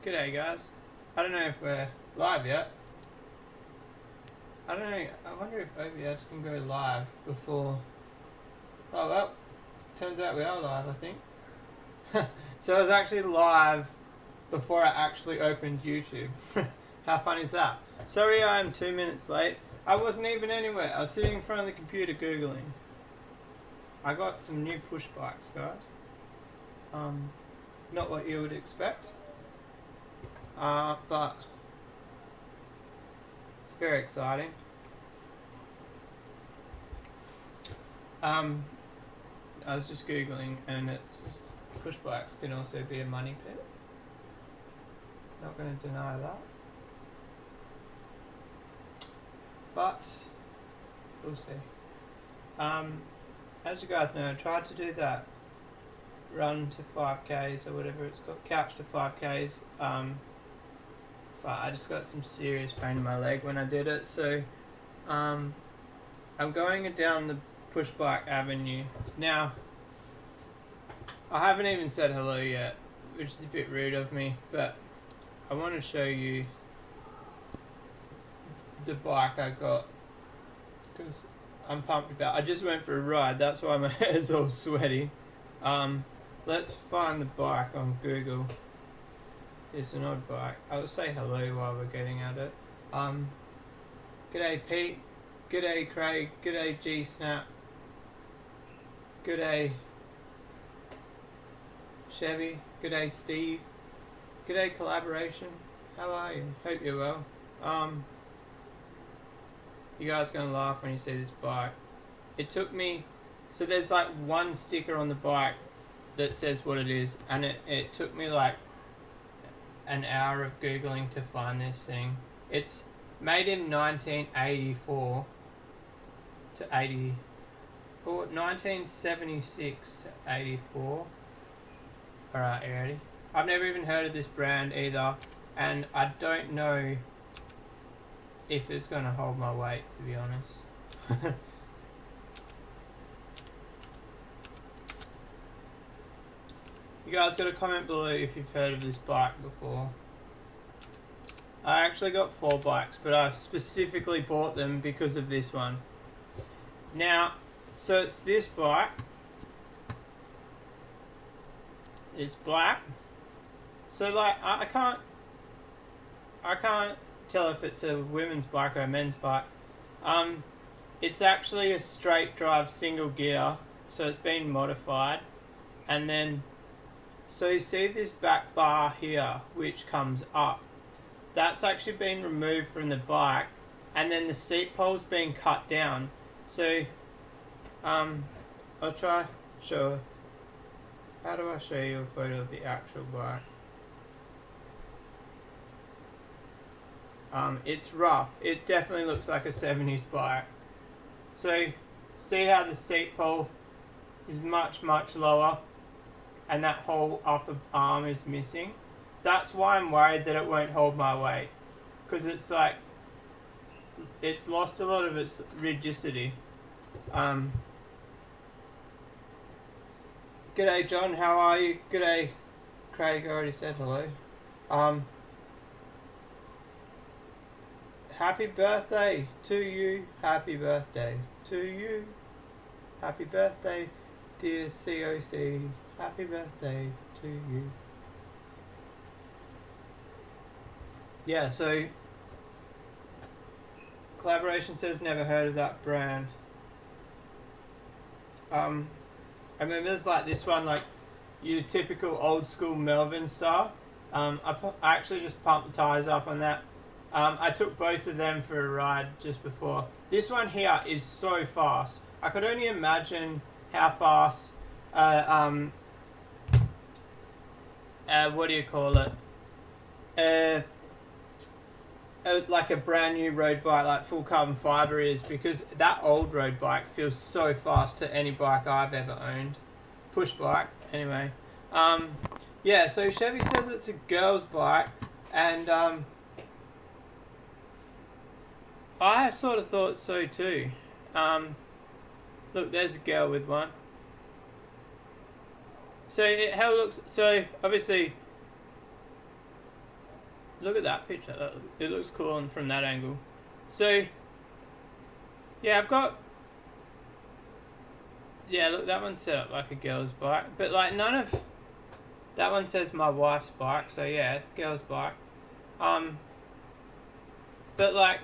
G'day guys. I don't know if we're live yet. I don't know, I wonder if OBS can go live before... Oh well, turns out we are live I think. So I was actually live before I actually opened YouTube. How fun is that? Sorry I'm 2 minutes late. I wasn't even anywhere. I was sitting in front of the computer Googling. I got some new push bikes, guys. Not what you would expect. But it's very exciting. I was just Googling and it's push bikes can also be a money pit. Not going to deny that. But we'll see. As you guys know, I tried to do that run to 5Ks or whatever it's called, couch to 5Ks. But I just got some serious pain in my leg when I did it. So I'm going down the push bike avenue. Now, I haven't even said hello yet, which is a bit rude of me, but I want to show you the bike I got because I'm pumped about it. I just went for a ride, that's why my hair's all sweaty. Let's find the bike on Google. It's an odd bike. I'll say hello while we're getting at it. G'day Pete, g'day Craig, g'day G-Snap, g'day Chevy, g'day Steve, g'day Collaboration. How are you? Hope you're well. You guys are gonna laugh when you see this bike. It took me, so there's like one sticker on the bike that says what it is, and it took me like an hour of Googling to find this thing. It's made in 1984 to 80, or 1976 to 84. Alright, you ready? I've never even heard of this brand either, and I don't know if it's gonna hold my weight, to be honest. You guys got to comment below if you've heard of this bike before. I actually got 4 bikes, but I specifically bought them because of this one. Now, so it's this bike. It's black. So like I can't tell if it's a women's bike or a men's bike. It's actually a straight drive single gear, so it's been modified, and then so you see this back bar here which comes up, that's actually been removed from the bike, and then the seat pole's been cut down. So I'll try show. How do I show you a photo of the actual bike? It's rough. It definitely looks like a 70s bike. So see how the seat pole is much lower, and that whole upper arm is missing. That's why I'm worried that it won't hold my weight, because it's like it's lost a lot of its rigidity. G'day John, how are you? G'day Craig, I already said hello. Happy birthday to you. Happy birthday to you. Happy birthday, dear COC. Happy birthday to you. Yeah, so Collaboration says never heard of that brand. And then there's like this one, like your typical old school Melvin style. I actually just pumped the tires up on that. I took both of them for a ride just before. This one here is so fast. I could only imagine how fast what do you call it? Like a brand new road bike, like full carbon fiber is, because that old road bike feels so fast to any bike I've ever owned. Push bike, anyway. Yeah, so Chevy says it's a girl's bike, and I sort of thought so too. Look, there's a girl with one. So how it looks, so obviously look at that picture. It looks cool from that angle. So, yeah, I've got... Yeah, look, that one's set up like a girl's bike. But, like, none of... That one says my wife's bike, so yeah, girl's bike. But, like,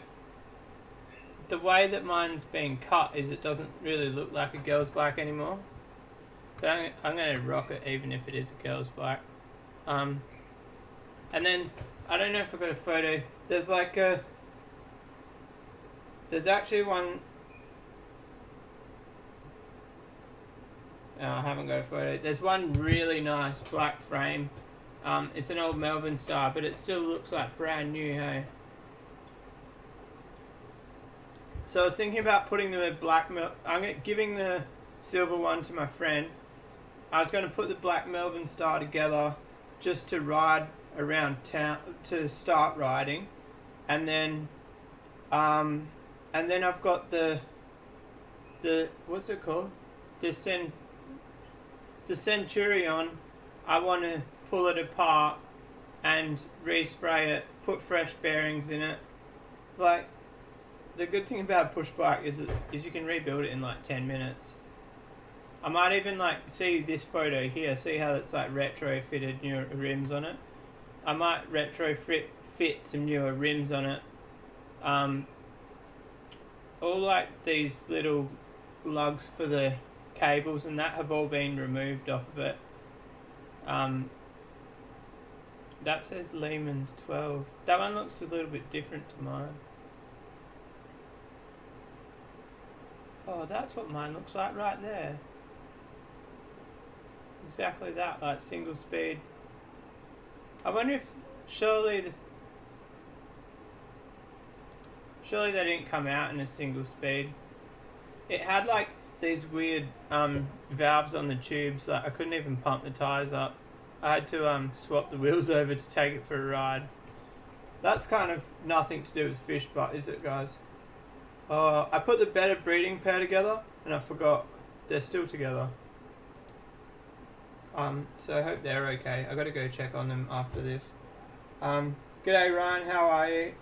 the way that mine's being cut is it doesn't really look like a girl's bike anymore. But I'm going to rock it even if it is a girl's bike. And then, I don't know if I've got a photo. There's like a... There's actually one... I haven't got a photo. There's one really nice black frame. It's an old Melbourne Star, but it still looks like brand new, hey? So I was thinking about putting the black... I'm giving the silver one to my friend. I was going to put the black Melbourne Star together just to ride around town, to start riding. And then I've got the what's it called? The Centurion. I want to pull it apart and respray it, put fresh bearings in it. Like, the good thing about a push bike is you can rebuild it in like 10 minutes. I might even like see this photo here, see how it's like retrofitted newer rims on it. I might retrofit some newer rims on it. All like these little lugs for the cables and that have all been removed off of it. That says Lehman's 12. That one looks a little bit different to mine. Oh, that's what mine looks like right there. Exactly that, like single speed. I wonder if surely they didn't come out in a single speed. It had like these weird valves on the tubes, like I couldn't even pump the tyres up. I had to swap the wheels over to take it for a ride. That's kind of nothing to do with fish butt, is it, guys? I put the better breeding pair together and I forgot. They're still together. So I hope they're okay. I gotta go check on them after this. G'day Ryan, how are you?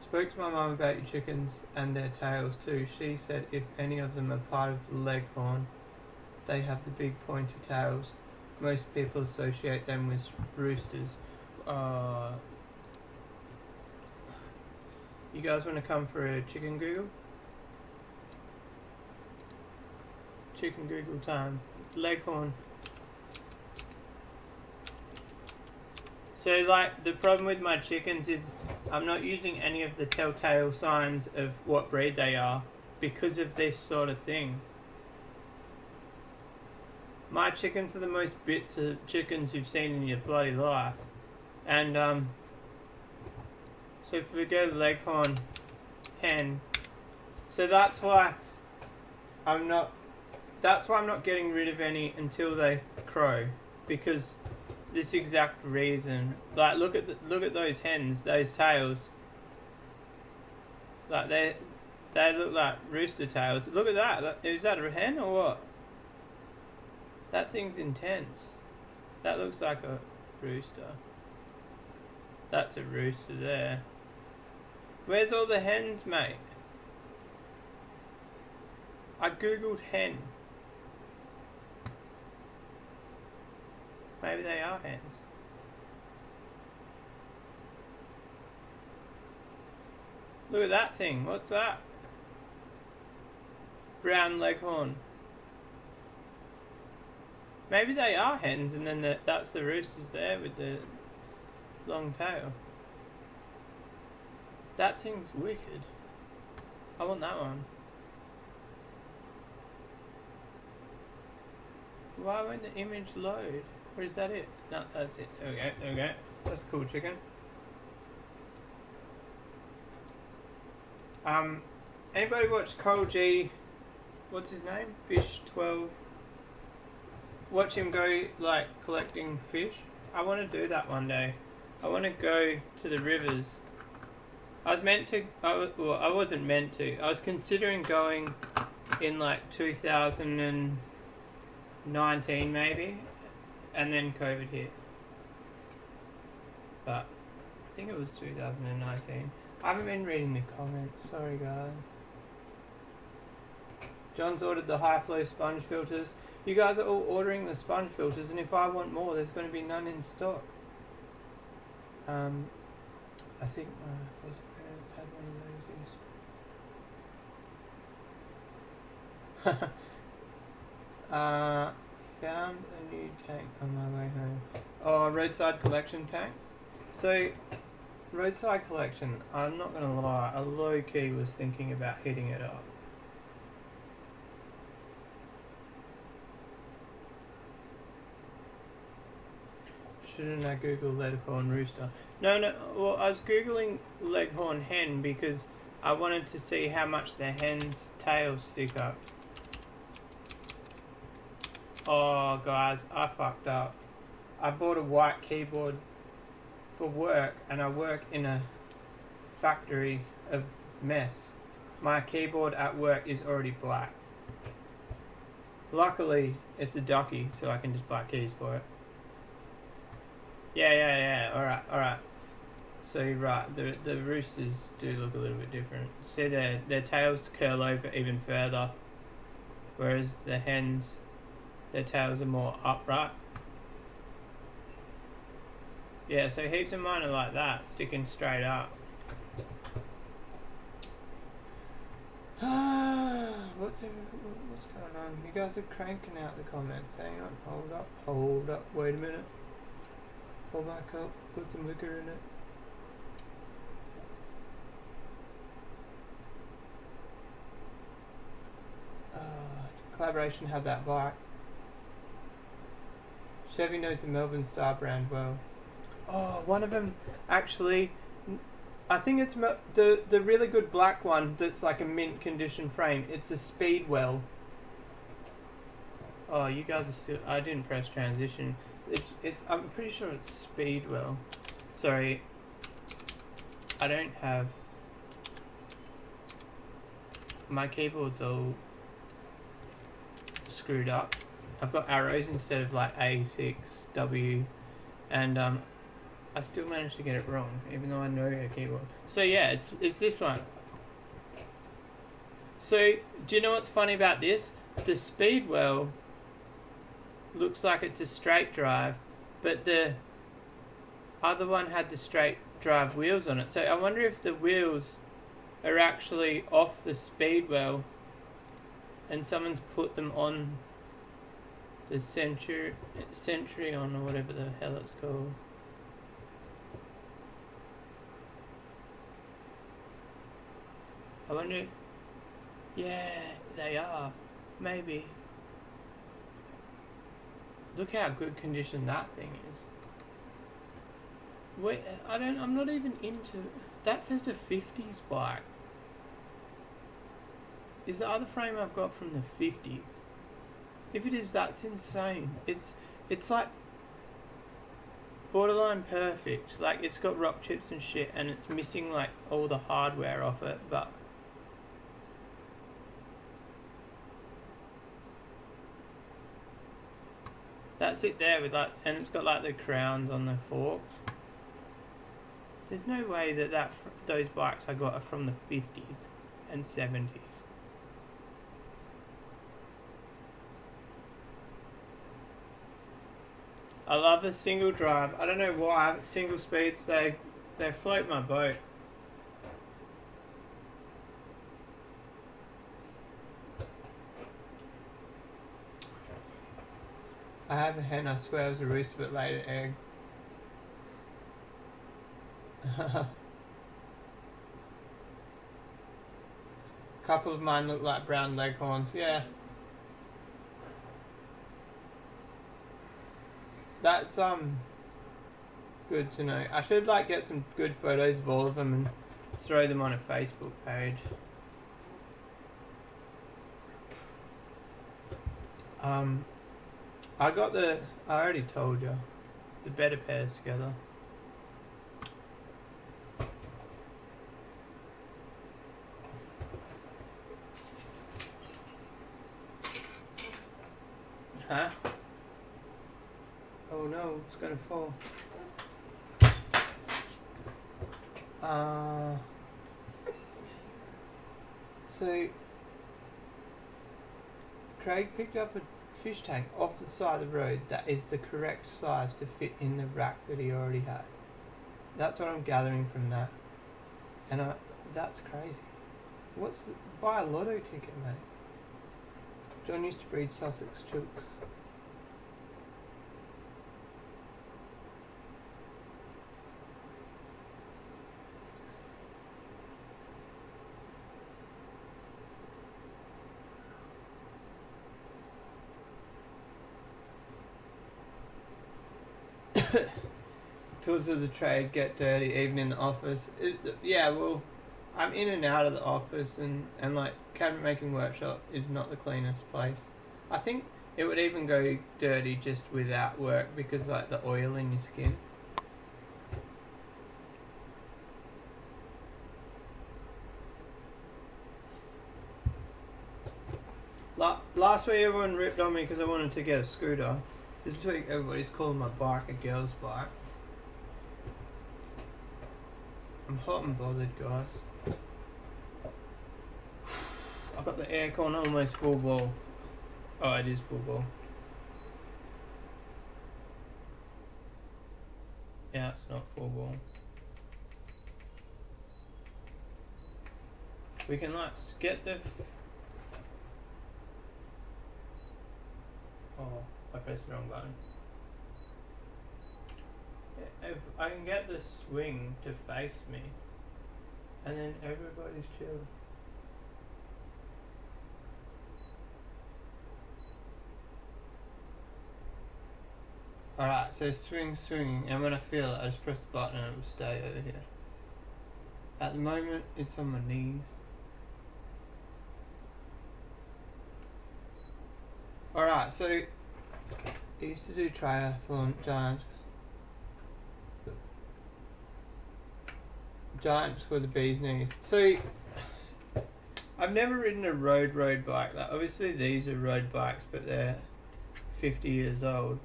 Spoke to my mum about your chickens and their tails too. She said if any of them are part of the Leghorn, they have the big pointy tails. Most people associate them with roosters. You guys want to come for a chicken Google? Chicken Google time. Leghorn. So like the problem with my chickens is I'm not using any of the telltale signs of what breed they are because of this sort of thing. My chickens are the most bits of chickens you've seen in your bloody life. And so if we go to Leghorn hen, so that's why I'm not getting rid of any until they crow, because this exact reason. Like look at those hens, those tails. Like they look like rooster tails. Look at that. Is that a hen or what? That thing's intense. That looks like a rooster. That's a rooster there. Where's all the hens, mate? I googled hen. Maybe they are hens. Look at that thing. What's that? Brown Leghorn. Maybe they are hens and then that's the roosters there with the long tail. That thing's wicked. I want that one. Why won't the image load? Or is that it? No, that's it. There we go. That's a cool chicken. Anybody watch Cole G? What's his name? Fish 12. Watch him go like collecting fish. I want to do that one day. I want to go to the rivers. I was meant to. I wasn't meant to. I was considering going in like 2000 and 19 maybe, and then COVID hit. But I think it was 2019. I haven't been reading the comments, sorry guys. John's ordered the high flow sponge filters. You guys are all ordering the sponge filters, and if I want more, there's going to be none in stock. I think my first parents had one of those. Found a new tank on my way home. Oh, roadside collection tanks. So, roadside collection, I'm not gonna lie, I low-key was thinking about hitting it up. Shouldn't I Google Leghorn rooster? No, well, I was Googling Leghorn hen because I wanted to see how much the hen's tails stick up. Oh, guys, I fucked up. I bought a white keyboard for work, and I work in a factory of mess. My keyboard at work is already black. Luckily, it's a ducky, so I can just buy keys for it. Yeah. Alright. So right, the roosters do look a little bit different. See, their tails curl over even further, whereas the hens, their tails are more upright. Yeah, so heaps of mine are like that, sticking straight up. What's going on? You guys are cranking out the comments. Hang on, hold up, wait a minute. Hold back up, put some liquor in it. Collaboration had that bike. Chevy knows the Melbourne Star brand well. Oh, one of them actually, I think it's the really good black one that's like a mint condition frame. It's a Speedwell. Oh, you guys are still. I didn't press transition. It's. I'm pretty sure it's Speedwell. Sorry, I don't have. My keyboard's all screwed up. I've got arrows instead of like A6, W, and I still managed to get it wrong, even though I know a keyboard. So yeah, it's this one. So do you know what's funny about this? The Speedwell looks like it's a straight drive, but the other one had the straight drive wheels on it. So I wonder if the wheels are actually off the Speedwell and someone's put them on the Centurion or whatever the hell it's called. I wonder. Yeah, they are. Maybe. Look how good condition that thing is. Wait, I'm not even into. That says a 50s bike. Is the other frame I've got from the 50s? If it is, that's insane. It's like borderline perfect. Like, it's got rock chips and shit, and it's missing like all the hardware off it, but that's it there with like, and it's got like the crowns on the forks. There's no way that those bikes I got are from the 50s and 70s. I love a single drive. I don't know why. Single speeds, they float my boat. I have a hen, I swear it was a rooster but laid an egg. A couple of mine look like brown leghorns, yeah. That's good to know. I should like get some good photos of all of them and throw them on a Facebook page. I already told you, the better pairs together. Huh? Oh no, it's gonna fall. So Craig picked up a fish tank off the side of the road that is the correct size to fit in the rack that he already had. That's what I'm gathering from that. And that's crazy. Buy a lotto ticket, mate. John used to breed Sussex chooks. Tools of the trade get dirty even in the office. Yeah, well, I'm in and out of the office, and like cabinet making workshop is not the cleanest place. I think it would even go dirty just without work because like the oil in your skin. Last week everyone ripped on me because I wanted to get a scooter. This week everybody's calling my bike a girl's bike. I'm hot and bothered, guys. I've got the aircon almost full ball. Oh, it is full ball. Yeah, it's not full ball. We can like get the... Oh, I pressed the wrong button. If I can get the swing to face me, and then everybody's chill. Alright, so swinging, and when I feel it, I just press the button and it will stay over here. At the moment, it's on my knees. Alright, so I used to do triathlon, Giants for the bee's knees. So I've never ridden a road bike. Like obviously these are road bikes, but they're 50 years old.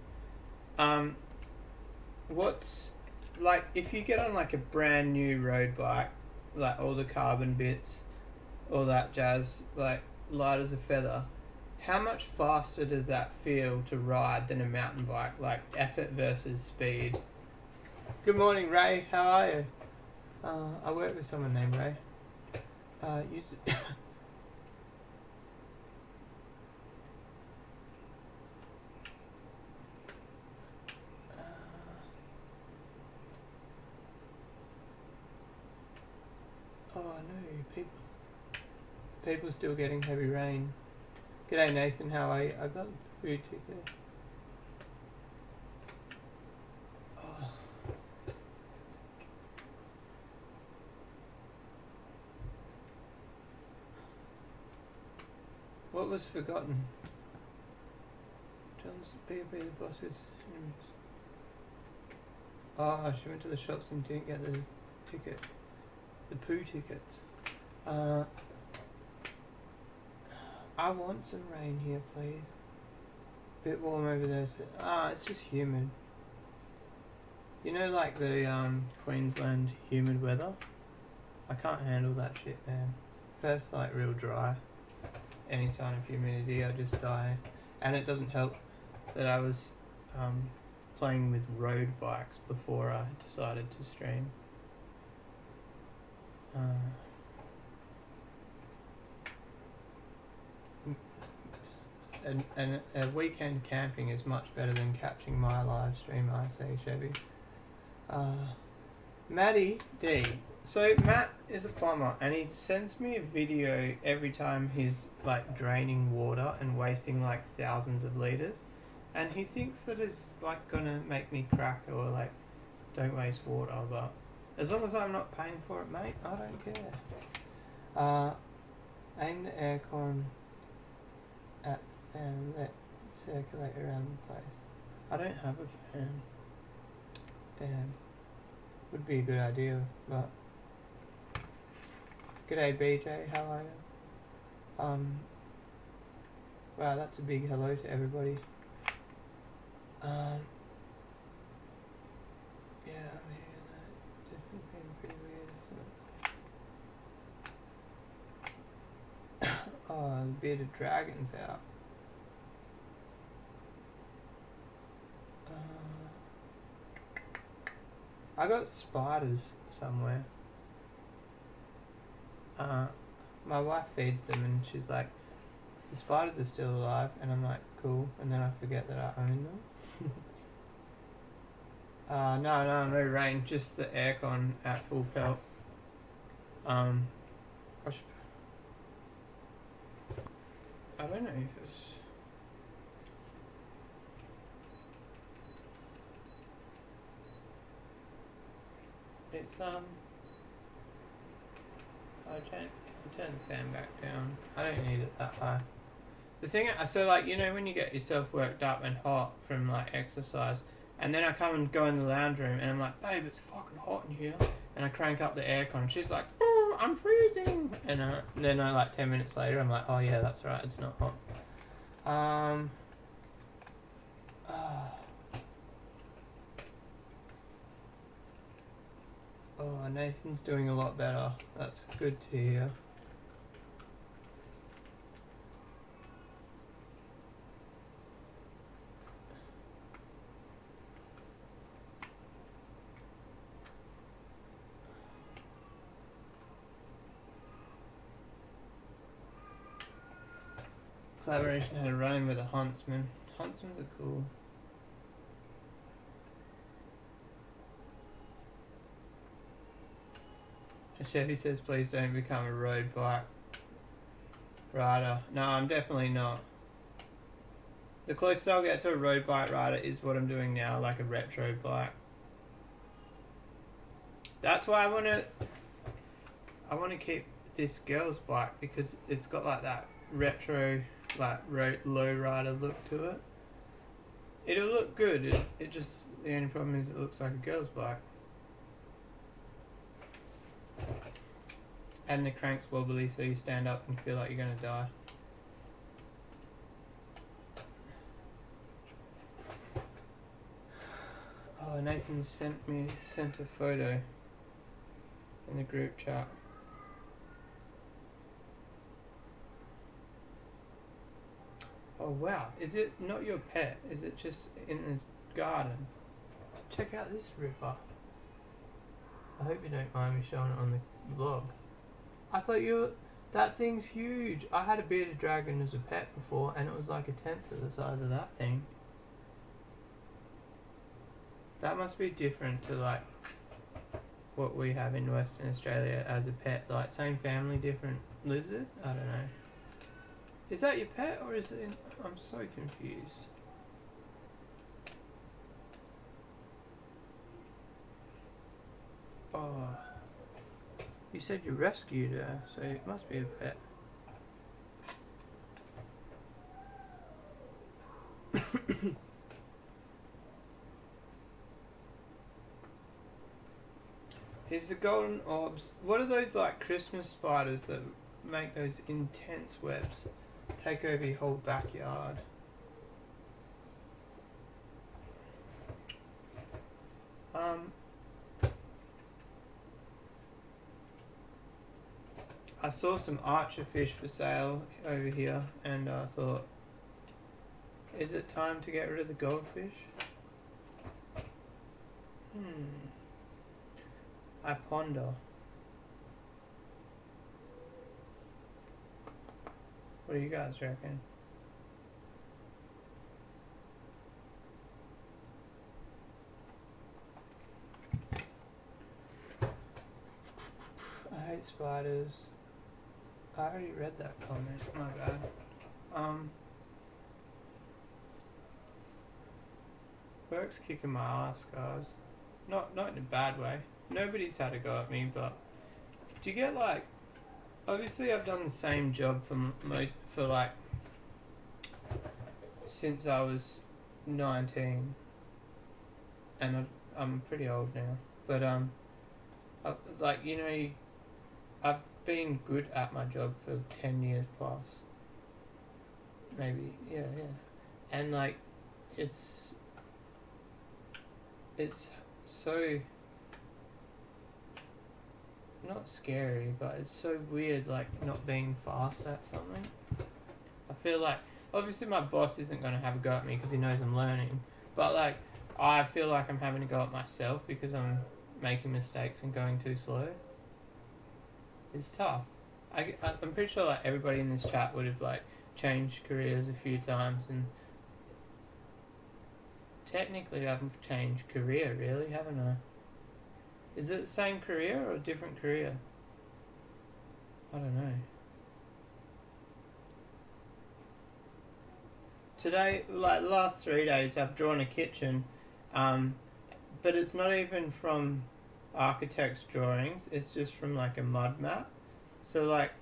What's like if you get on like a brand new road bike, like all the carbon bits, all that jazz, like light as a feather, how much faster does that feel to ride than a mountain bike? Like effort versus speed. Good morning, Ray. How are you? I work with someone named Ray. Oh, I know, people still getting heavy rain. G'day Nathan, how are you? I got a food ticket. Oh. What was forgotten? John's B&B the boss's. Oh, she went to the shops and didn't get the ticket. The poo tickets. I want some rain here, please. Bit warm over there too. It's just humid. You know, like the Queensland humid weather? I can't handle that shit, man. First, like, real dry. Any sign of humidity, I just die. And it doesn't help that I was playing with road bikes before I decided to stream. And a weekend camping is much better than catching my live stream, I say, Chevy. Matty D. So Matt is a plumber and he sends me a video every time he's like draining water and wasting like thousands of litres, and he thinks that it's like gonna make me crack or like don't waste water, but as long as I'm not paying for it, mate, I don't care. Aim the aircon at the fan and let it circulate around the place. I don't have a fan. Damn. Would be a good idea, but... G'day BJ, how are you? Wow, that's a big hello to everybody. Yeah, I mean, this has been pretty weird. Oh, the bearded dragon's out. I got spiders somewhere. My wife feeds them and she's like, the spiders are still alive, and I'm like, cool, and then I forget that I own them. No rain, just the aircon at full pelt. I don't know if it's... I'll turn the fan back down. I don't need it that high. The thing, so like, you know when you get yourself worked up and hot from like exercise, and then I come and go in the lounge room and I'm like, babe, it's fucking hot in here, and I crank up the aircon and she's like, oh, I'm freezing, and then I like 10 minutes later I'm like, oh yeah, that's right, it's not hot. Oh, Nathan's doing a lot better. That's good to hear. Collaboration had a run with a huntsman. Huntsmans are cool. Chevy says, please don't become a road bike rider. No, I'm definitely not. The closest I'll get to a road bike rider is what I'm doing now, like a retro bike. That's why I want to keep this girl's bike, because it's got like that retro, like low rider look to it. It'll look good. It just, the only problem is it looks like a girl's bike. And the crank's wobbly, so you stand up and feel like you're gonna die. Oh, Nathan sent a photo in the group chat. Oh wow, is it not your pet? Is it just in the garden? Check out this ripper. I hope you don't mind me showing it on the vlog. I thought that thing's huge. I had a bearded dragon as a pet before, and it was like a tenth of the size of that thing. That must be different to like what we have in Western Australia as a pet. Like same family, different lizard? I don't know. Is that your pet or is it I'm so confused. Oh. You said you rescued her, so it must be a pet. Here's the golden orbs. What are those like Christmas spiders that make those intense webs? Take over your whole backyard. I saw some archer fish for sale over here, and I thought, is it time to get rid of the goldfish? I ponder. What do you guys reckon? I hate spiders. I already read that comment, my bad. Work's kicking my ass, guys. Not in a bad way. Nobody's had a go at me, but do you get like, obviously I've done the same job for like since I was 19, and I'm pretty old now, but like, you know, I've been good at my job for 10 years plus, maybe, yeah, and like it's it's so not scary, but it's so weird, like not being fast at something. I feel like obviously my boss isn't going to have a go at me because he knows I'm learning, but like I feel like I'm having to go at myself because I'm making mistakes and going too slow. It's tough. I'm pretty sure like everybody in this chat would have like changed careers a few times, and technically I've changed career, really, haven't I? Is it the same career or a different career? I don't know. Today, like the last 3 days, I've drawn a kitchen, but it's not even from architect's drawings, it's just from like a mud map. So like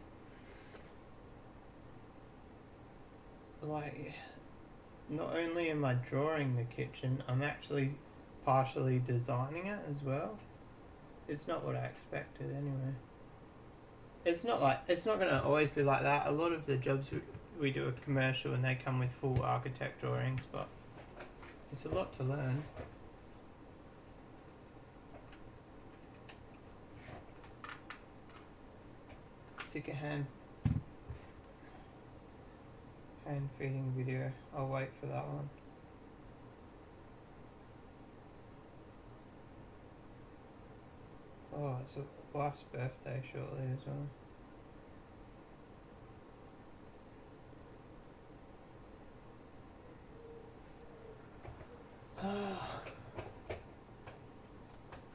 not only am I drawing the kitchen, I'm actually partially designing it as well. It's not what I expected anyway. It's not going to always be like that. A lot of the jobs we do are commercial and they come with full architect drawings, but it's a lot to learn. Stick a hand feeding video. I'll wait for that one. Oh, it's a wife's birthday shortly as well.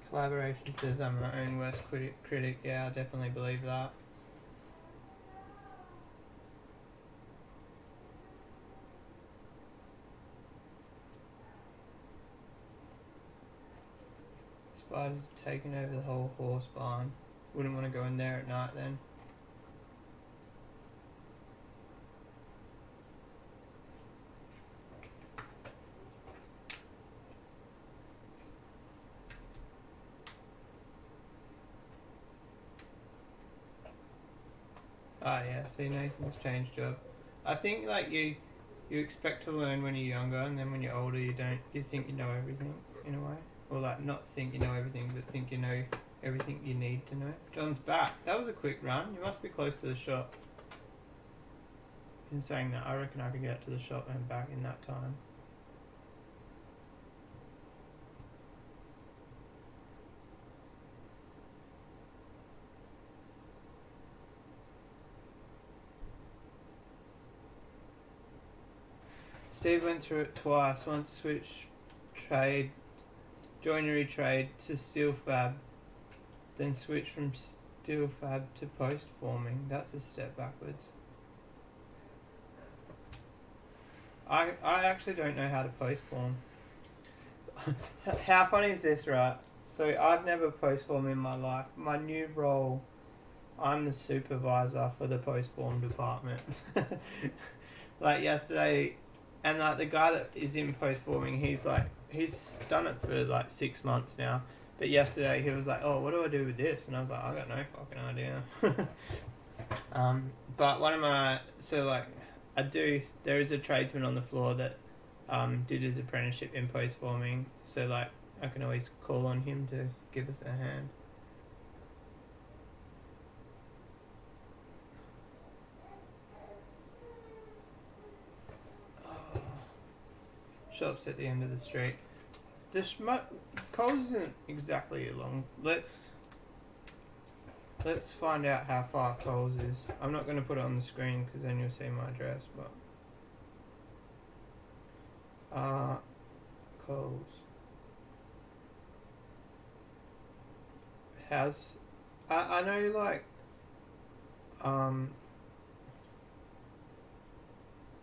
Collaboration says I'm my own worst critic. Yeah, I definitely believe that. Spiders have taken over the whole horse barn. Wouldn't want to go in there at night then. Ah yeah, see Nathan's changed job. I think like you expect to learn when you're younger, and then when you're older you don't. You think you know everything in a way. Or like not think you know everything, but think you know everything you need to know. John's back. That was a quick run. You must be close to the shop. In saying that, I reckon I could get to the shop and back in that time. Steve went through it twice. Once switched joinery trade to steel fab, then switched from steel fab to post forming. That's a step backwards. I actually don't know how to post form. How funny is this, right? So I've never post formed in my life. My new role, I'm the supervisor for the post form department. Like yesterday, and like the guy that is in post forming, he's done it for like 6 months now. But yesterday he was like, "Oh, what do I do with this?" And I was like, "I got no fucking idea." But one of my there is a tradesman on the floor that did his apprenticeship in post forming. So like I can always call on him to give us a hand. Shops at the end of the street. Coles isn't exactly along. Let's find out how far Coles is. I'm not going to put it on the screen because then you'll see my address. But Coles has. I know like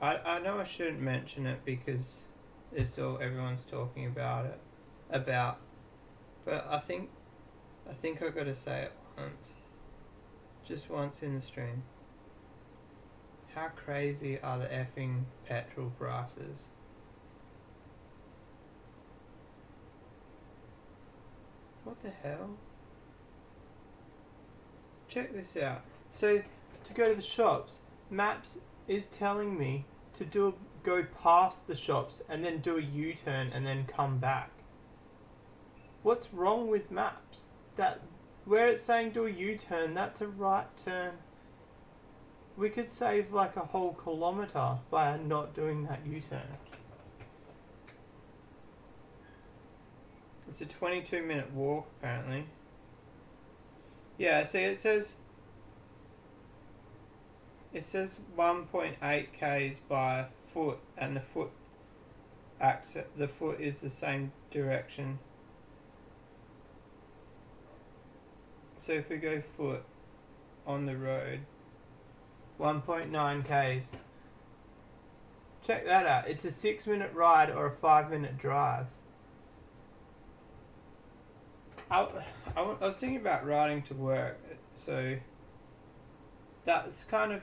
I know I shouldn't mention it because it's all everyone's talking about it. But I think I gotta say it once. Just once in the stream. How crazy are the effing petrol prices? What the hell? Check this out. So to go to the shops, Maps is telling me to go past the shops and then do a U-turn and then come back. What's wrong with maps? That where it's saying do a U-turn, that's a right turn. We could save like a whole kilometre by not doing that U-turn. It's a 22-minute walk apparently. Yeah, see it says 1.8 k's by foot, and the foot is the same direction. So if we go foot on the road, 1.9 k's. Check that out. It's a 6-minute ride or a 5-minute drive. I was thinking about riding to work, so that's kind of,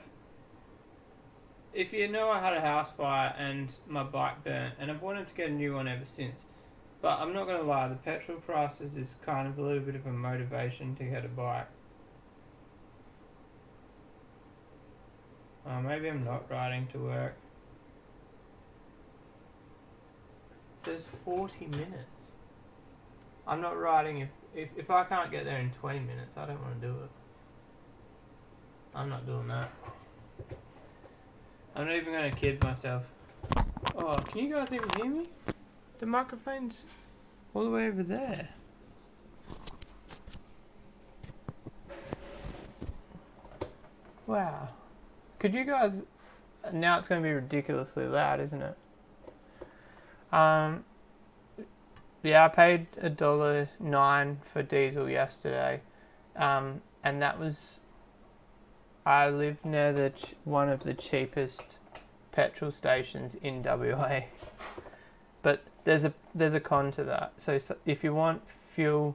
if you know, I had a house fire and my bike burnt, and I've wanted to get a new one ever since. But I'm not going to lie, the petrol prices is kind of a little bit of a motivation to get a bike. Maybe I'm not riding to work. It says 40 minutes. I'm not riding if I can't get there in 20 minutes, I don't want to do it. I'm not doing that. I'm not even going to kid myself. Oh, can you guys even hear me? The microphone's all the way over there. Wow. Could you guys... Now it's going to be ridiculously loud, isn't it? Yeah, I paid $1.09 for diesel yesterday. And that was... I live near one of the cheapest petrol stations in WA. But there's a con to that. So if you want fuel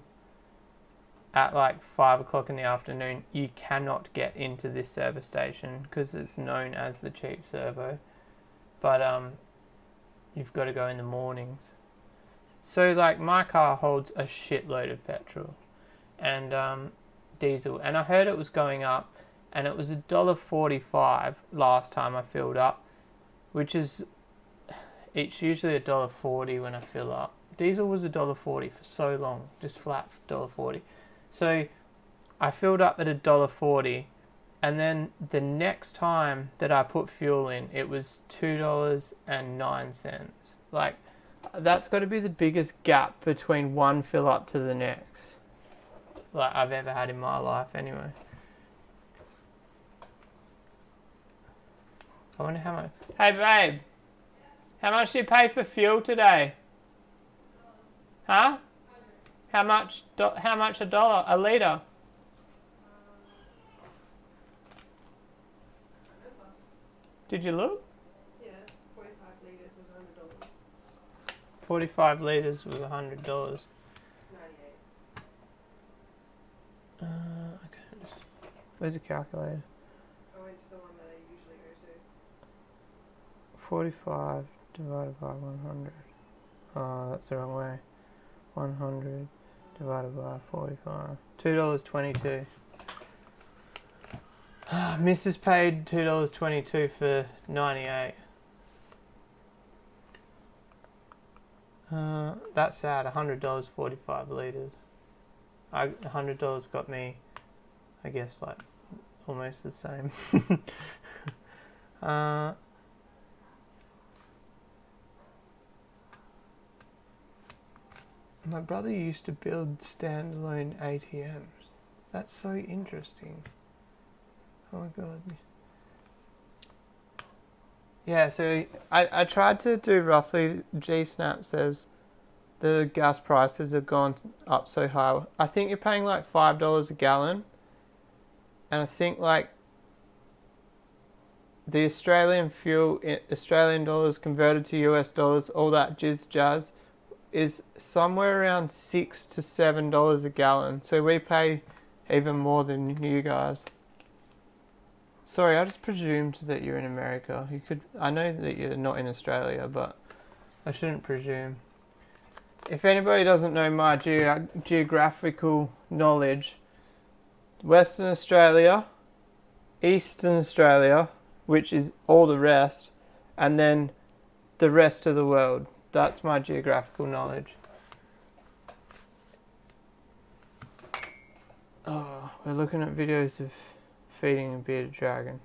at like 5 o'clock in the afternoon, you cannot get into this service station because it's known as the cheap servo. But you've got to go in the mornings. So like my car holds a shitload of petrol and diesel, and I heard it was going up, and it was $1.45 last time I filled up, which is, it's usually $1.40 when I fill up. Diesel was $1.40 for so long, just flat $1.40. So I filled up at $1.40, and then the next time that I put fuel in, it was $2.09. Like, that's got to be the biggest gap between one fill up to the next, like I've ever had in my life anyway. I wonder how much. Hey babe, how much do you pay for fuel today? Huh? How much a dollar a litre? Did you look? Yeah, 45 litres was $100. 45 litres was $100. 98. Okay. Where's the calculator? I went to the one that I usually go to. 45 divided by 100. Oh, that's the wrong way. 100 divided by 45. $2.22. Mrs. paid $2.22 for 98. That's sad. $100, 45 litres. $100 got me, I guess, like almost the same. My brother used to build standalone ATMs. That's so interesting. Oh my god. Yeah, so I tried to do roughly. GSnap says the gas prices have gone up so high. I think you're paying like $5 a gallon. And I think like the Australian fuel, Australian dollars converted to US dollars, all that jazz, is somewhere around $6 to $7 a gallon. So we pay even more than you guys. Sorry, I just presumed that you're in America. I know that you're not in Australia, but I shouldn't presume. If anybody doesn't know my geographical knowledge, Western Australia, Eastern Australia, which is all the rest, and then the rest of the world. That's my geographical knowledge. Oh, we're looking at videos of feeding a bearded dragon.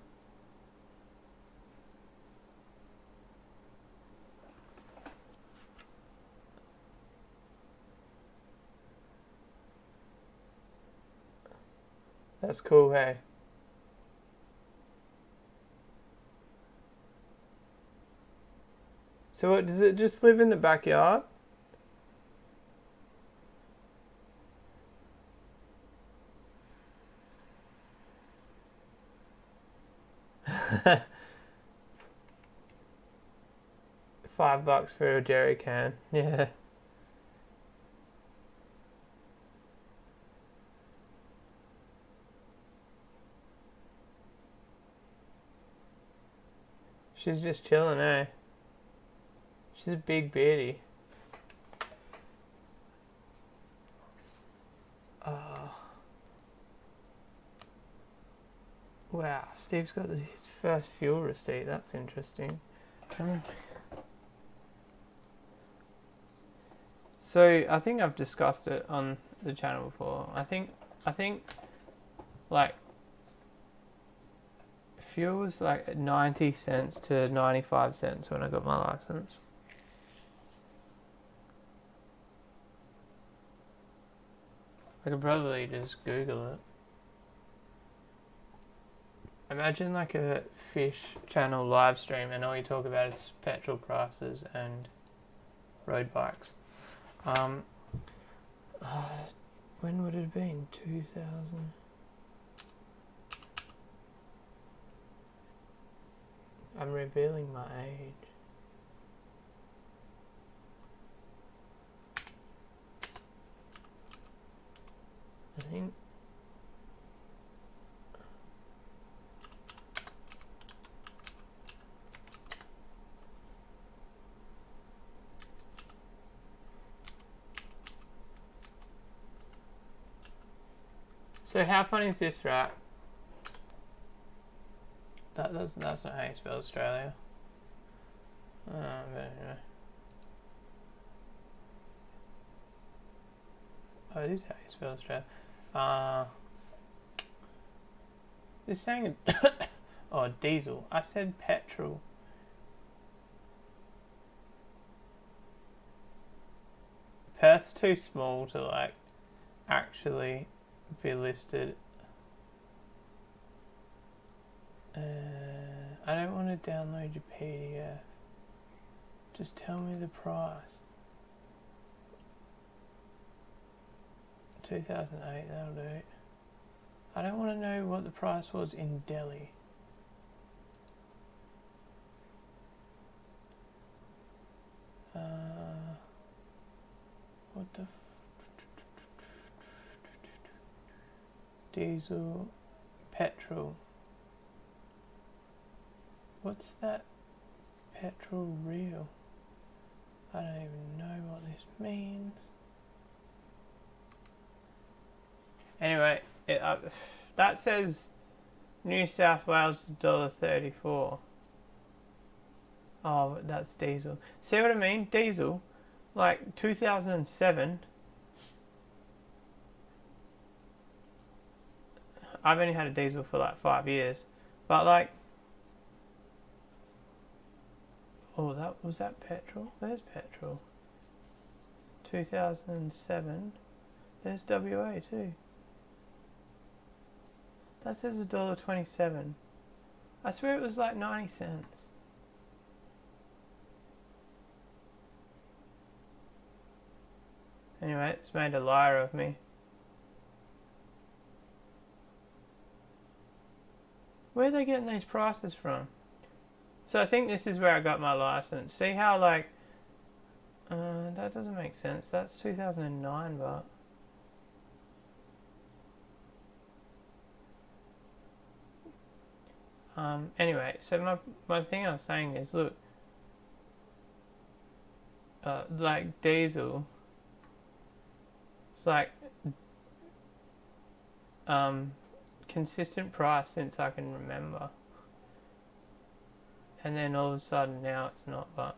That's cool, hey? So what, does it just live in the backyard? $5 for a jerry can, yeah. She's just chilling, eh? She's a big beardie. Oh. Wow, Steve's got his first fuel receipt. That's interesting. So I think I've discussed it on the channel before. I think like fuel was like 90 cents to 95 cents when I got my license. I could probably just Google it. Imagine like a fish channel live stream and all you talk about is petrol prices and road bikes. When would it have been? 2000? I'm revealing my age. I think so how funny is this, right? That's not how you spell Australia. But anyway. Oh, it is how you spell Australia. This saying oh, diesel. I said petrol. Perth's too small to like actually be listed. I don't want to download your PDF. Just tell me the price. 2008, that'll do. I don't want to know what the price was in Delhi. What the diesel, petrol. What's that? Petrol real? I don't even know what this means. Anyway, that says New South Wales $1.34. Oh, but that's diesel. See what I mean? Diesel, like 2007. I've only had a diesel for like 5 years, but like, oh, was that petrol? There's petrol. 2007. There's WA too. That says $1.27. I swear it was like 90 cents. Anyway, it's made a liar of me. Where are they getting these prices from? So I think this is where I got my license. See how like, that doesn't make sense. That's 2009, but. Anyway, so my thing I was saying is, look, like diesel, it's like, consistent price since I can remember. And then all of a sudden now it's not, but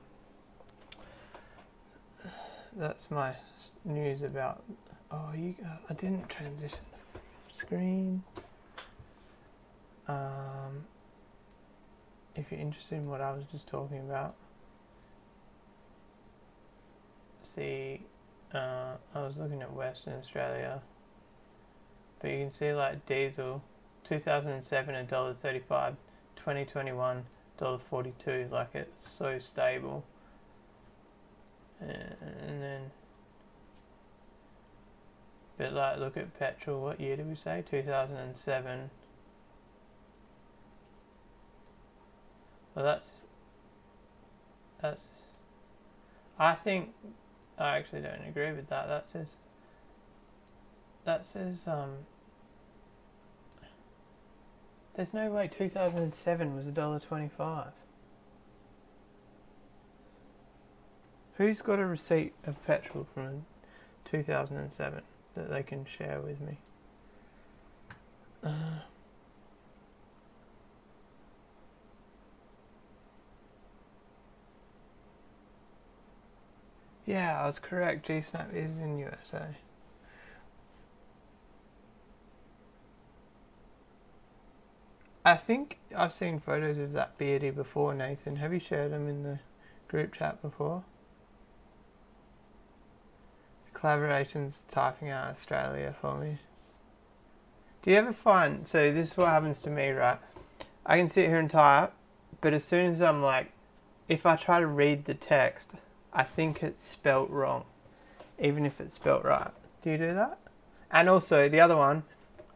that's my news about, I didn't transition. screen. If you're interested in what I was just talking about, see, I was looking at Western Australia, but you can see like diesel, 2007 $1.35, 2021 $1.42, like it's so stable. And then, but like look at petrol, what year did we say? 2007. Well, that's. I think I actually don't agree with that. That says there's no way 2007 was $1.25. Who's got a receipt of petrol from 2007 that they can share with me? Yeah, I was correct. GSnap is in USA. I think I've seen photos of that beardy before, Nathan. Have you shared them in the group chat before? Collaboration's typing out Australia for me. Do you ever find, so this is what happens to me, right? I can sit here and type, but as soon as I'm like, if I try to read the text, I think it's spelt wrong, even if it's spelt right. Do you do that? And also, the other one,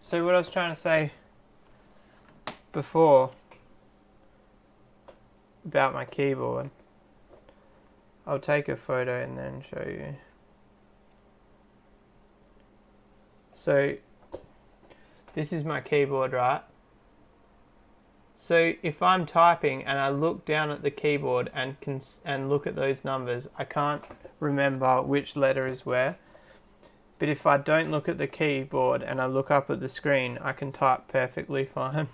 so what I was trying to say before about my keyboard, I'll take a photo and then show you. So, this is my keyboard, right? So if I'm typing and I look down at the keyboard and look at those numbers, I can't remember which letter is where. But if I don't look at the keyboard and I look up at the screen, I can type perfectly fine.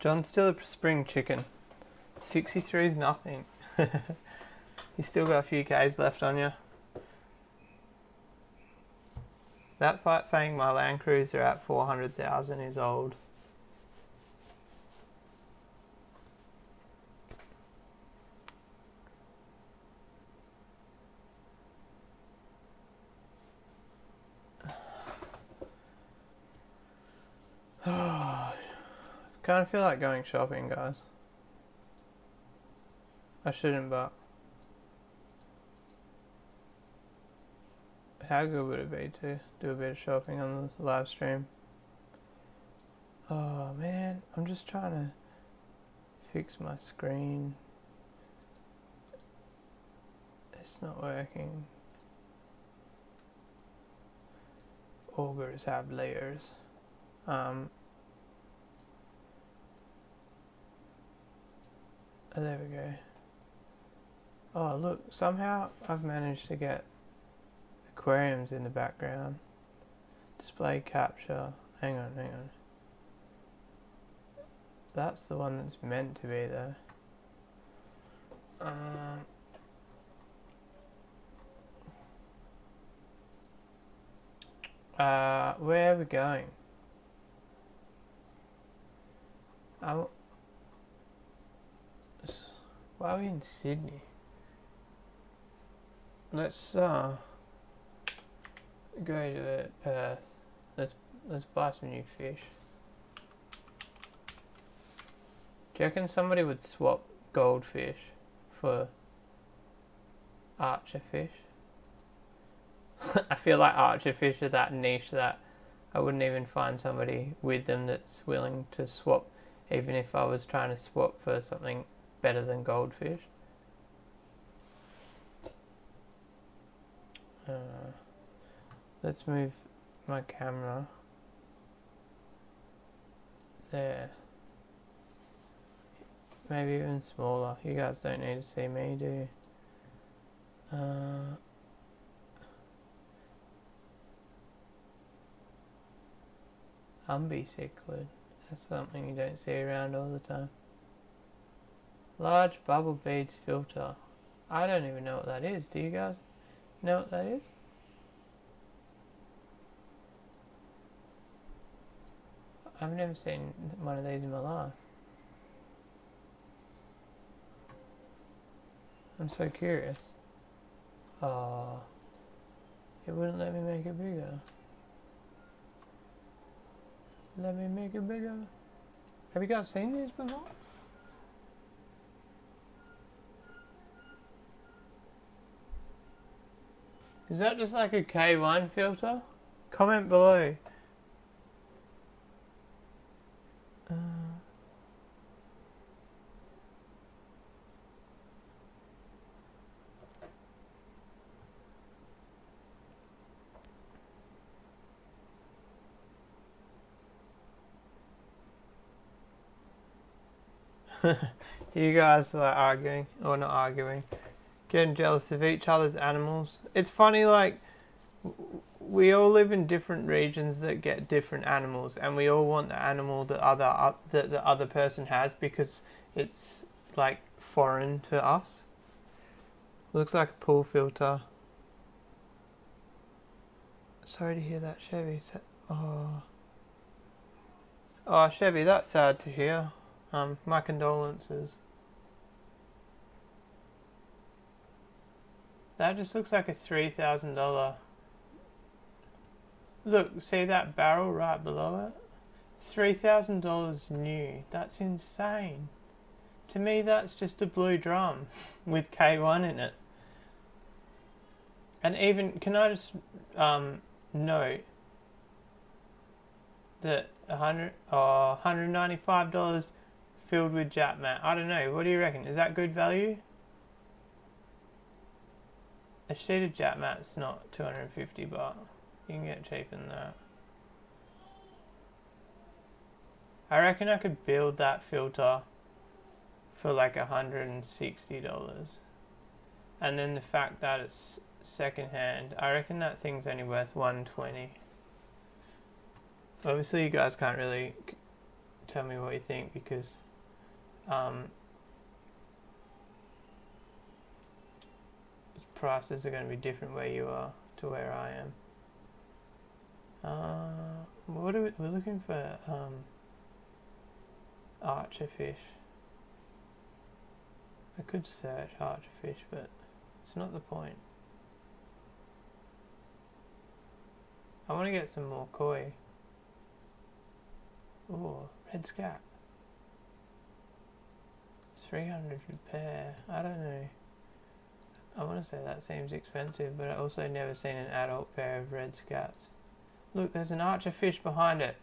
John's still a spring chicken. 63 is nothing. You still got a few Ks left on you. That's like saying my Land Cruiser at 400,000 is old. Kind of feel like going shopping, guys. I shouldn't, but how good would it be to do a bit of shopping on the live stream? Oh man, I'm just trying to fix my screen. It's not working. Augers have layers. Oh, there we go. Oh look, somehow I've managed to get aquariums in the background. Display capture. Hang on. That's the one that's meant to be there. Where are we going? Why are we in Sydney? Let's go to Perth. Let's buy some new fish. Do you reckon somebody would swap goldfish for archer fish? I feel like archer fish are that niche that I wouldn't even find somebody with them that's willing to swap, even if I was trying to swap for something better than goldfish. Let's move my camera there. maybe even smaller. You guys don't need to see me, do you? Humby cichlid. That's something you don't see around all the time. Large bubble beads filter. I don't even know what that is. Do you guys know what that is? I've never seen one of these in my life. I'm so curious. Oh, it wouldn't let me make it bigger. Let me make it bigger. Have you guys seen these before? Is that just like a K1 filter? Comment below. You guys are arguing, or not arguing, getting jealous of each other's animals. It's funny, like, we all live in different regions that get different animals, and we all want the animal that the other person has because it's like foreign to us. Looks like a pool filter. Sorry to hear that, Chevy. Oh, Chevy, that's sad to hear. My condolences. That just looks like a $3,000. Look, see that barrel right below it? $3,000 new. That's insane. To me, that's just a blue drum with K1 in it. And even, can I just note that $195 filled with Jap mat. I don't know, what do you reckon? Is that good value? A sheet of Jap mat's not 250 baht. You can get cheaper than that. I reckon I could build that filter for like $160. And then the fact that it's second hand, I reckon that thing's only worth $120. Obviously you guys can't really tell me what you think because prices are going to be different where you are to where I am. What are we're looking for archer fish. I could search archer fish, but it's not the point. I want to get some more koi. Oh, red scat. 300 per pair. I don't know. I want to say that seems expensive, but I also never seen an adult pair of red scats. Look, there's an archer fish behind it.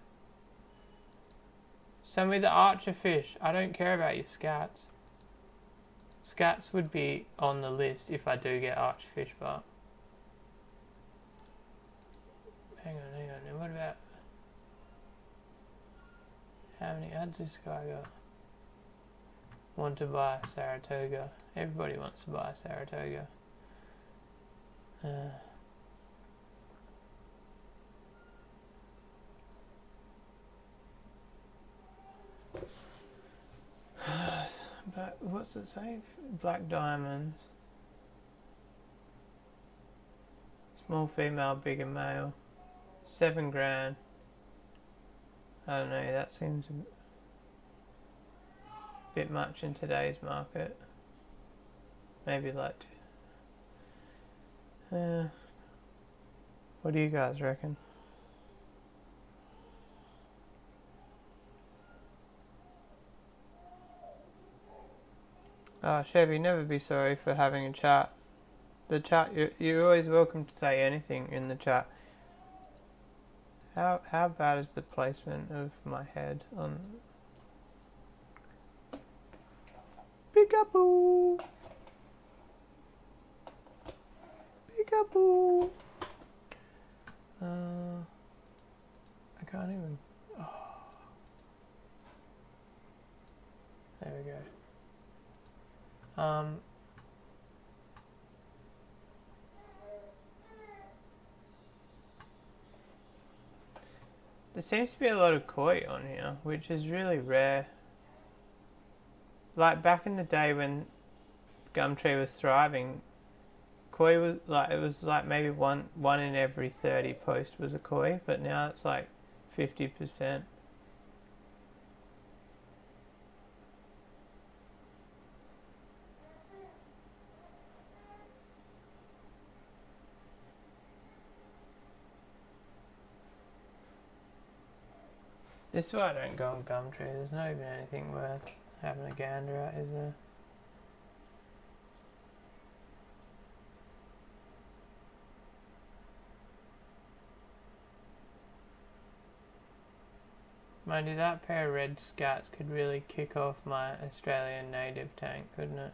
Send me the archer fish. I don't care about your scats. Scats would be on the list if I do get archer fish, but hang on. What about how many ads this guy got? Want to buy Saratoga. Everybody wants to buy Saratoga. But what's it say? Black diamonds. Small female, bigger male. 7 grand. I don't know, that seems a bit much in today's market. Maybe like what do you guys reckon? Chevy, never be sorry for having a chat. The chat, you're always welcome to say anything in the chat. How bad is the placement of my head on? Peekaboo! Peekaboo! I can't even. Oh. There we go. Um, there seems to be a lot of koi on here, which is really rare. Like back in the day when Gumtree was thriving, koi was like, it was like maybe one in every 30 posts was a koi, but now it's like 50%. This is why I don't go on Gumtree. There's not even anything worth having a gander at, is there? Mind you, that pair of red scats could really kick off my Australian native tank, couldn't it?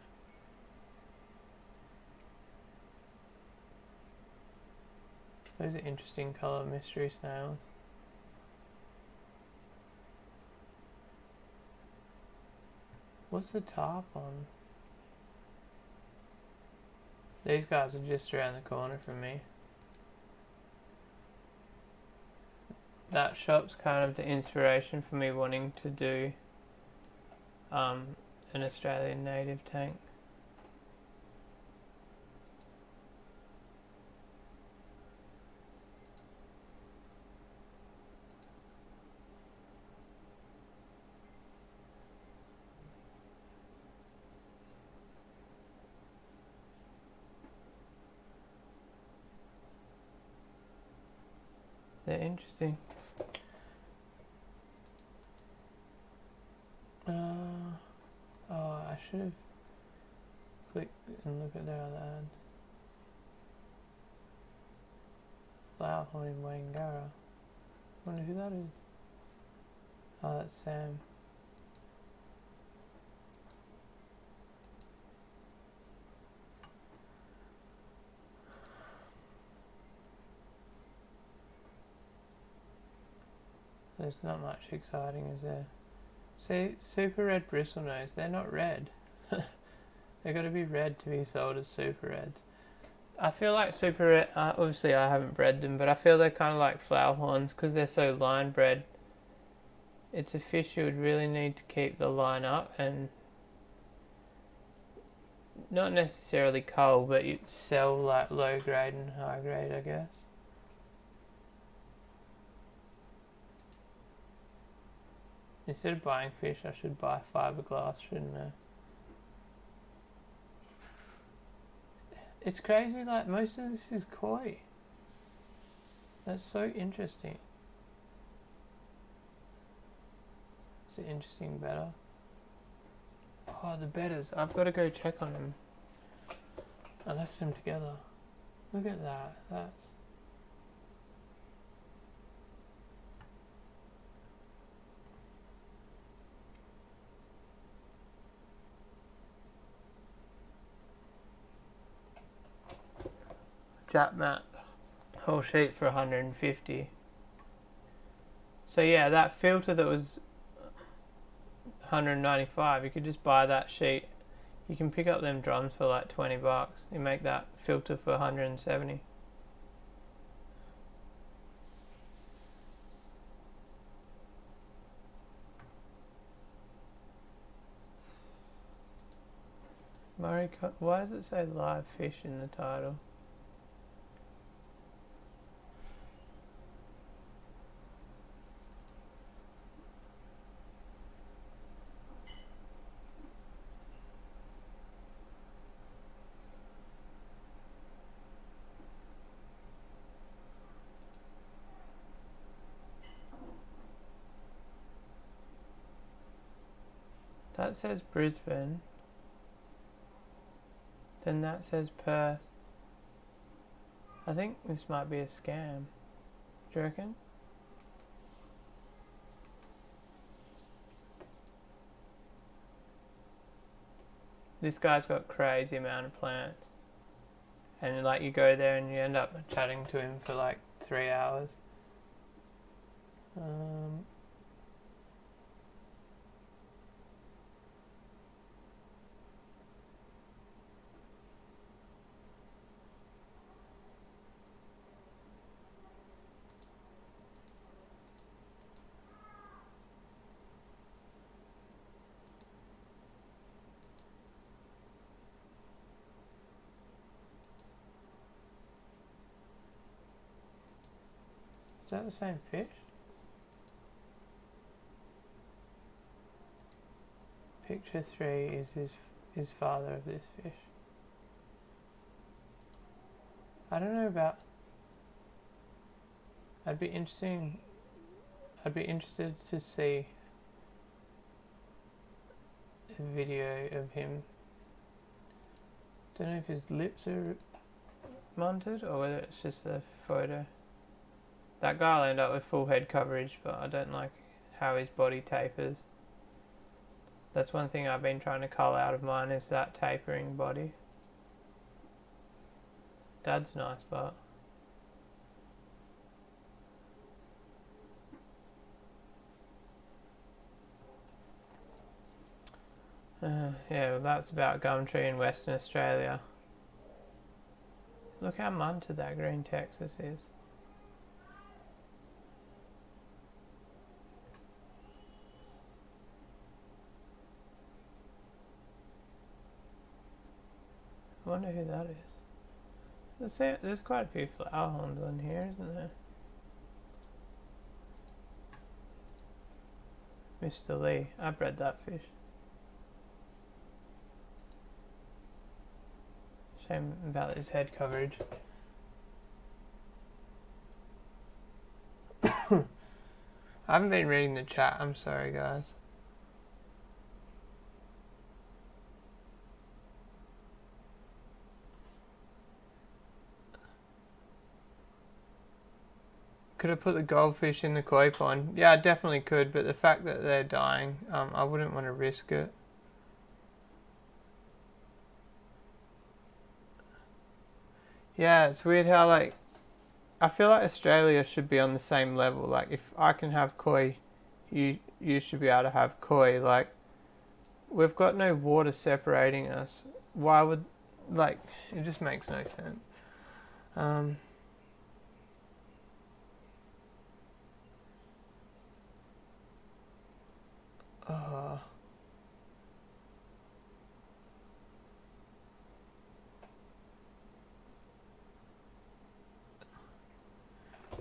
Those are interesting colour mystery snails. What's the tarp on? These guys are just around the corner from me. That shop's kind of the inspiration for me wanting to do an Australian native tank. They're interesting. Oh, I should have clicked and looked at their other ads. Flower Horn in Wangara. Wonder who that is. Oh, that's Sam. There's not much exciting, is there? See, super red bristlenose, they're not red. They've got to be red to be sold as super reds. I feel like super red, obviously I haven't bred them, but I feel they're kind of like flower horns because they're so line bred. It's a fish you would really need to keep the line up and not necessarily cull, but you'd sell like low grade and high grade, I guess. Instead of buying fish, I should buy fiberglass, shouldn't I? It's crazy, like most of this is koi. That's so interesting. It's an interesting betta. Oh, the bettas. I've got to go check on them. I left them together. Look at that. That's... Jap map. Whole sheet for 150. So yeah, that filter that was 195, you could just buy that sheet. You can pick up them drums for like 20 bucks. You make that filter for 170. Murray, why does it say live fish in the title? That says Brisbane. Then that says Perth. I think this might be a scam. Do you reckon? This guy's got crazy amount of plants. And like you go there and you end up chatting to him for like 3 hours. that the same fish? Picture 3 is his father of this fish. I don't know about. I'd be interested to see a video of him. Don't know if his lips are mounted or whether it's just a photo. That guy will end up with full head coverage, but I don't like how his body tapers. That's one thing I've been trying to cull out of mine, is that tapering body. Dad's nice, but yeah, well, that's about Gumtree in Western Australia. Look how munted that green Texas is. I wonder who that is. There's quite a few flowerhorns on here, isn't there? Mr. Lee, I bred that fish. Shame about his head coverage. I haven't been reading the chat, I'm sorry guys. Could I put the goldfish in the koi pond? Yeah, I definitely could, but the fact that they're dying, I wouldn't want to risk it. Yeah, it's weird how, like, I feel like Australia should be on the same level. Like, if I can have koi, you should be able to have koi. Like, we've got no water separating us. Why would, like, it just makes no sense.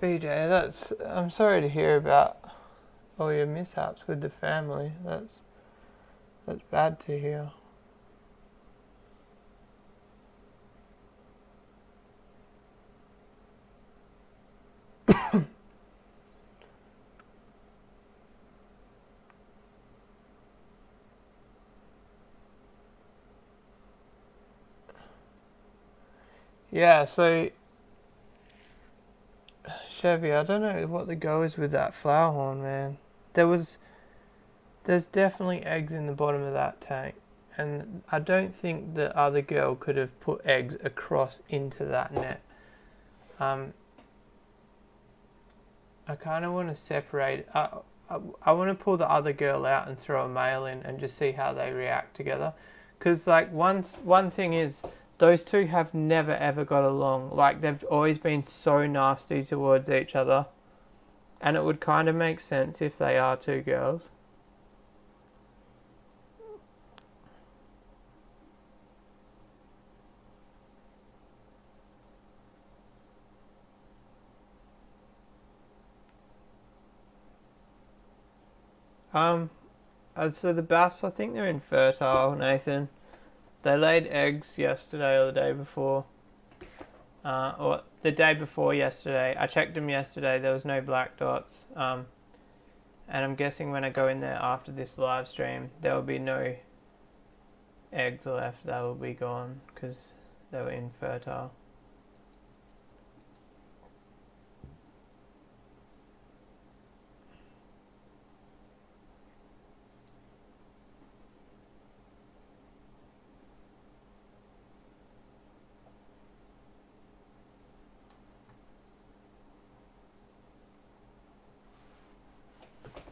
BJ, I'm sorry to hear about all your mishaps with the family. That's bad to hear. Yeah, so Chevy, I don't know what the go is with that flower horn, man. There's definitely eggs in the bottom of that tank, and I don't think the other girl could have put eggs across into that net. I kind of want to separate. I want to pull the other girl out and throw a male in and just see how they react together. Because, like, one thing is, those two have never ever got along. Like, they've always been so nasty towards each other. And it would kind of make sense if they are two girls. So the bass, I think they're infertile, Nathan. They laid eggs yesterday or the day before. Or the day before yesterday. I checked them yesterday, there was no black dots. And I'm guessing when I go in there after this live stream, there will be no eggs left. They will be gone because they were infertile.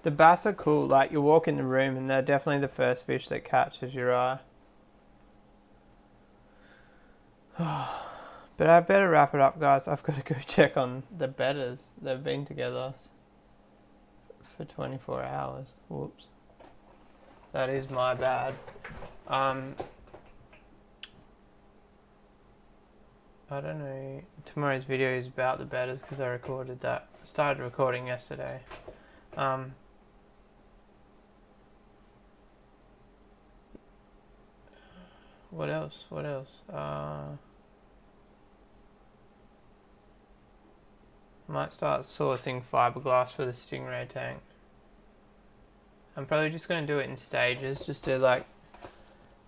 The bass are cool. Like, you walk in the room and they're definitely the first fish that catches your eye. But I better wrap it up, guys. I've got to go check on the bedders. They've been together for 24 hours. Whoops. That is my bad. I don't know. Tomorrow's video is about the betas because I recorded that. Started recording yesterday. What else? What else? Might start sourcing fiberglass for the Stingray tank. I'm probably just going to do it in stages, just do like a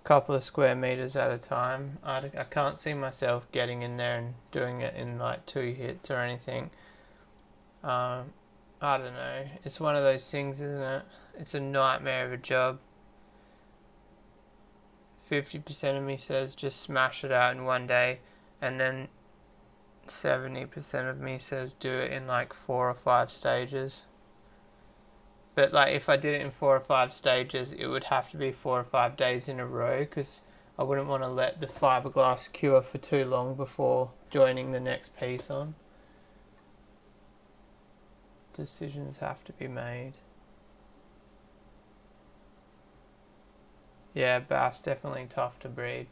couple of square meters at a time. I can't see myself getting in there and doing it in like 2 hits or anything. I don't know. It's one of those things, isn't it? It's a nightmare of a job. 50% of me says just smash it out in one day, and then 70% of me says do it in like 4 or 5 stages. But like if I did it in 4 or 5 stages, it would have to be 4 or 5 days in a row, because I wouldn't want to let the fiberglass cure for too long before joining the next piece on. Decisions have to be made. Yeah, bass definitely tough to breed.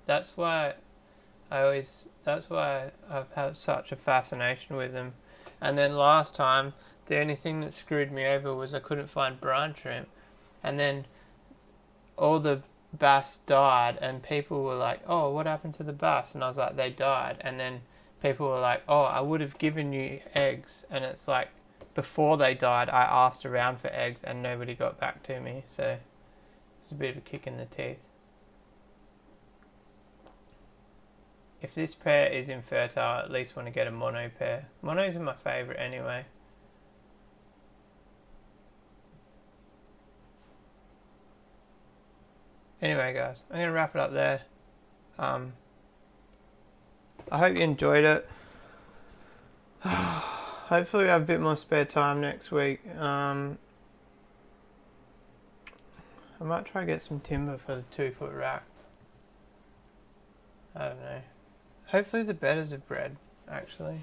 That's why I've had such a fascination with them. And then last time, the only thing that screwed me over was I couldn't find brine shrimp. And then all the bass died, and people were like, oh, what happened to the bass? And I was like, they died. And then people were like, oh, I would have given you eggs. And it's like, before they died, I asked around for eggs and nobody got back to me. So it's a bit of a kick in the teeth. If this pair is infertile, I at least want to get a mono pair. Monos are my favourite anyway. Anyway guys, I'm going to wrap it up there. I hope you enjoyed it. Hopefully we have a bit more spare time next week. I might try to get some timber for the 2-foot rack. I don't know. Hopefully the betas have bred, actually.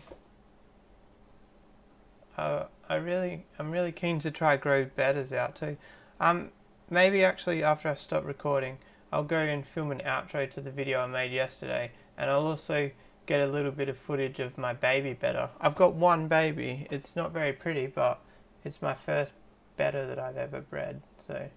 I'm really keen to try grow betas out too. Maybe actually after I stop recording, I'll go and film an outro to the video I made yesterday, and I'll also get a little bit of footage of my baby betta. I've got one baby. It's not very pretty, but it's my first betta that I've ever bred, so